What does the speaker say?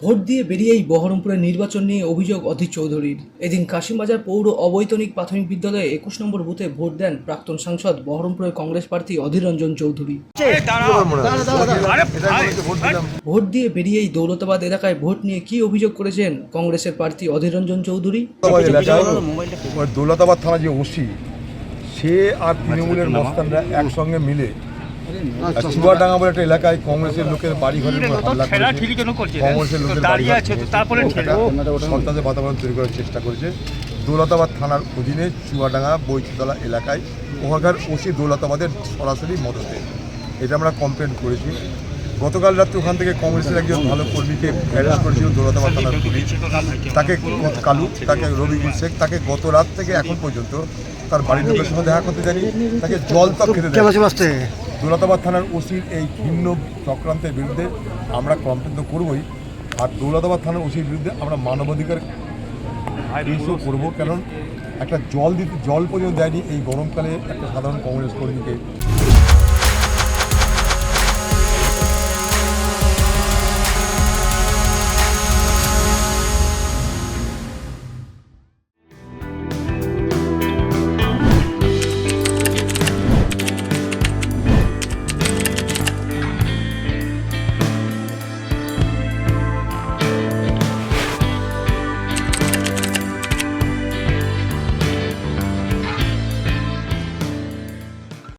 Vote দিয়ে বেরিয়েই বহরমপুরের নির্বাচন নিয়ে অভিযোগ অধীর চৌধুরীর। এদিন কাশিমবাজার পৌর অবৈতনিক প্রাথমিক বিদ্যালয়ে 21 নম্বর বুথে ভোট দেন প্রাক্তন সাংসদ বহরমপুরের কংগ্রেস প্রার্থী অধীর রঞ্জন চৌধুরী। ভোট দিয়ে বেরিয়েই দৌলতাবাদ এলাকায় ভোট নিয়ে কি অভিযোগ করেছেন কংগ্রেসের প্রার্থী অধীর রঞ্জন চৌধুরী? দৌলতাবাদ থানা যে ওসি সে আর তৃণমূলের মস্তানরা একসঙ্গে মিলে চুয়াডাঙ্গা বলে একটা এলাকায় কংগ্রেসের লোকের বাড়ি ঘরের হামলা করেছে, কংগ্রেসের লোকের সন্ত্রাসের বাতাবরণ তৈরি করার চেষ্টা করেছে। দৌলতাবাদ থানার অধীনে চুয়াডাঙ্গা বৈচিতলা এলাকায় ওখানকার ওসি দৌলতাবাদের সরাসরি মদতে এটা আমরা কমপ্লেন করেছি। গতকাল রাত্রে ওখান থেকে কংগ্রেসের একজন ভালো কর্মীকে অ্যারেস্ট করেছিল দৌলতাবাদ থানার পুলিশ। তাকে কালু, তাকে রবিউল শেখ, তাকে গত রাত থেকে এখন পর্যন্ত তার বাড়ির লোকের সঙ্গে দেখা করতে জানি, তাকে জল তক খেতে দেয়। দৌলতাবাদ থানার ওসির এই ভিন্ন চক্রান্তের বিরুদ্ধে আমরা কমপ্লেন তো করবই, আর দৌলতাবাদ থানার ওসির বিরুদ্ধে আমরা মানবাধিকার কেসও করবো। কারণ একটা জল পর্যন্ত দেয়নি এই গরমকালে একটা সাধারণ কংগ্রেস কর্মীকে